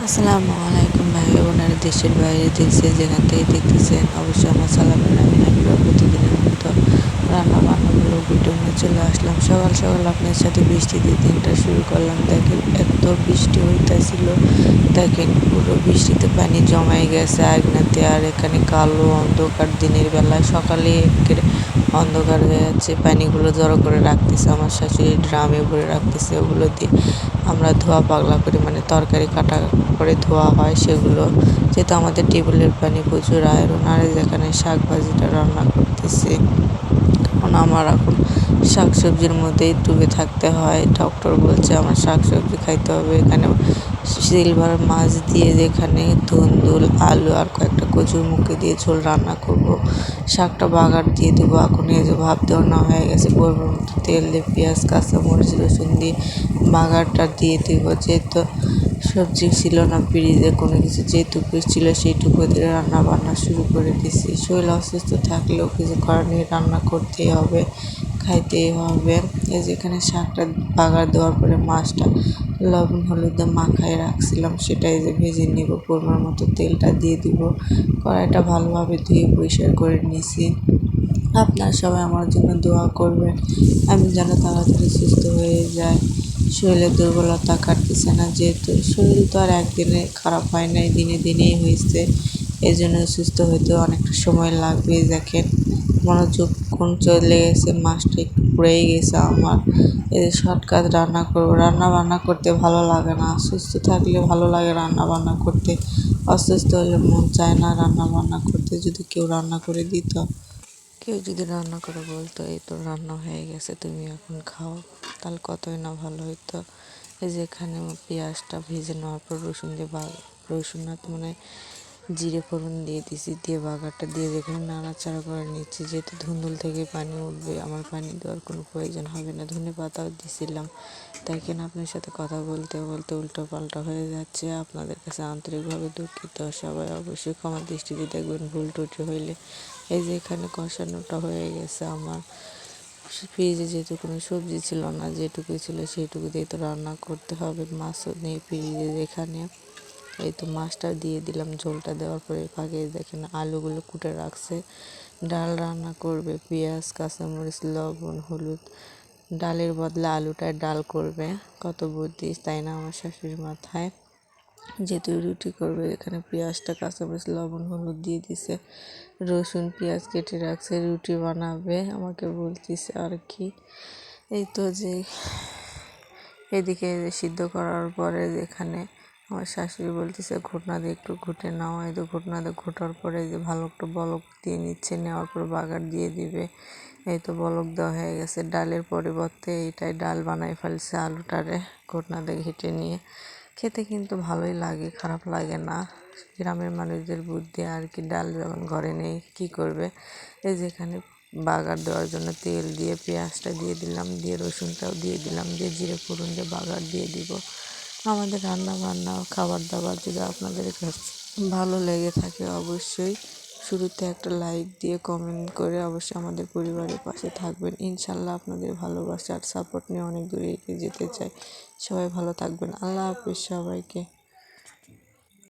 আসসালামু আলাইকুম ভাই বোনেরা, দেশের বাইরে দেশে যেখান থেকে দেখতেছেন অবশ্যই আমার সালামের আমি নাবিরা প্রতিদিনের মতো রান্না বান্নাগুলো ভিডিও নিয়ে চলে আসলাম। সকাল সকাল আপনার সাথে বৃষ্টিতে দিনটা শুরু করলাম। দেখেন এত বৃষ্টি হইতেছিল, দেখেন পুরো বৃষ্টিতে পানি জমাই গেছে আগনাতে। আর এখানে কালো অন্ধকার, দিনের বেলায় সকালে একের অন্ধকার হয়ে যাচ্ছে। পানিগুলো জড়ো করে রাখতেছে, আমার শাশুড়ি ড্রামে ভরে রাখতেছে। ওগুলো দিয়ে আমরা ধোয়া পাগলা করি, মানে তরকারি কাটা করে ধোয়া হয় সেগুলো, যেহেতু আমাদের টেবিলের পানি প্রচুর আয়রন। আর যেখানে শাক ভাজিটা রান্না করতেছি, কারণ আমার এখন শাক সবজির মধ্যেই ডুবে থাকতে হয়। ডক্টর বলছে আমার শাক সবজি খাইতে হবে। এখানে সিলভার মাছ দিয়ে যেখানে ধুন্দুল, আলু আর কয়েকটা কচুর মুখে দিয়ে ঝোল রান্না করব। শাকটা বাগার দিয়ে দেবো। এখন এই যে ভাব দেওয়া হয়ে গেছে, পরিমাণ মতো তেল দিয়ে পেঁয়াজ, কাঁচামরিচ, রসুন দিয়ে বাগারটা দিয়ে দেবো। যেহেতু সবজি ছিল না ফ্রিজে, কোনো কিছু যেটুকু ছিল সেইটুকু দিয়ে রান্না বান্না শুরু করে দিছি। শরীর অসুস্থ থাকলেও কিছু করার নেই, রান্না করতেই হবে, খাইতেই হবে। এই যেখানে শাকটা বাগার দেওয়ার পরে মাছটা লবণ হলুদে মাখায় রাখছিলাম, সেটাই যে ভেজে নিব। পরিমাণ মতো তেলটা দিয়ে দিব। কড়াইটা ভালোভাবে ধুয়ে পরিষ্কার করে নিছি। আপনারা সবাই আমার জন্য দোয়া করবেন, আমি যেন তাড়াতাড়ি সুস্থ হয়ে যাই। শরীরে দুর্বলতা কাটতেছে না, যেহেতু শরীর তো আর একদিনে খারাপ হয় নাই, দিনে দিনেই হয়েছে। এই জন্য সুস্থ হইতে অনেকটা সময় লাগবে। দেখেন মনোযোগ কোন চলে গেছে, মাছটা একটু পুড়েই গেছে আমার। এই যে শর্টকাট রান্না করবো, রান্না বান্না করতে ভালো লাগে না। সুস্থ থাকলে ভালো লাগে রান্না বান্না করতে, অসুস্থ হলে মন চায় না রান্না বান্না করতে। যদি কেউ রান্না করে দিত, কেউ যদি রান্না করে বলতো এই তো রান্না হয়ে গেছে, তুমি এখন খাও, তাহলে কতই না ভালো হইতো। এই যে এখানে পেঁয়াজটা ভেজে নেওয়ার পর রসুন দিয়ে রসুন না তো মানে জিরে ফোড়ন দিয়ে দিছি, দিয়ে বাগারটা দিয়ে যেখানে নাড়াচাড়া করে নিচ্ছি। যেহেতু ধুন্দুল থেকে পানি উঠবে, আমার পানি দেওয়ার কোনো প্রয়োজন হবে না। ধনে পাতাও দিছিলাম। তাই কেন আপনার সাথে কথা বলতে বলতে উল্টো পাল্টা হয়ে যাচ্ছে, আপনাদের কাছে আন্তরিকভাবে দুঃখিত। সবাই অবশ্যই ক্ষমা দৃষ্টিতে দেখবেন ভুল ত্রুটি হইলে। এই যে এখানে কষানোটা হয়ে গেছে আমার। ফ্রিজে যেহেতু কোনো সবজি ছিল না, যেটুকু ছিল সেইটুকু দিয়ে তো রান্না করতে হবে। মাছও নেই ফ্রিজে। যেখানে এই তো মাছটা দিয়ে দিলাম, ঝোলটা দেওয়ার পরে ফাঁকে দেখেন আলুগুলো কুটে রাখছে। ডাল রান্না করবে, পেঁয়াজ, কাঁচামরিচ, লবণ, হলুদ। ডালের বদলে আলুটায় ডাল করবে। কত বুদ্ধি তাই না আমার শাশুড়ির মাথায়। যেহেতু রুটি করবে, এখানে পেঁয়াজটা, কাঁচামরিচ, লবণ, হলুদ দিয়ে দিছে। রসুন পেঁয়াজ কেটে রাখছে, রুটি বানাবে আমাকে বলতেছে আর কি। এই তো যে এদিকে সিদ্ধ করার পরে এখানে আমার শাশুড়ি বলতেছে ঘুটনা দিয়ে একটু ঘুটে নাও। এই তো ঘুটনা দিয়ে ঘোটার পরে যে ভালো একটু বলক দিয়ে নিচ্ছে, নেওয়ার পর বাগার দিয়ে দিবে। এই তো বলক দেওয়া হয়ে গেছে। ডালের পরিবর্তে এইটাই ডাল বানাই ফেলছে, আলুটারে ঘুটনা দিয়ে ঘেটে নিয়ে। খেতে কিন্তু ভালোই লাগে, খারাপ লাগে না। গ্রামের মানুষদের বুদ্ধি আর কি। ডাল যখন ঘরে নেই কী করবে। এই যেখানে বাগার দেওয়ার জন্য তেল দিয়ে পেঁয়াজটা দিয়ে দিলাম, দিয়ে রসুনটাও দিয়ে দিলাম, দিয়ে জিরে ফোড়ন দিয়ে বাগার দিয়ে দিব। আমাদের রান্না বান্না খাবার দাবার যদি আপনাদের কাছে ভালো লেগে থাকে, অবশ্যই শুরুতে একটা লাইক দিয়ে কমেন্ট করে অবশ্যই আমাদের পরিবারের পাশে থাকবেন। ইনশাল্লাহ আপনাদের ভালোবাসা আর সাপোর্ট নিয়ে অনেক দূরে এগিয়ে যেতে চাই। সবাই ভালো থাকবেন। আল্লাহ হাফেজ সবাইকে।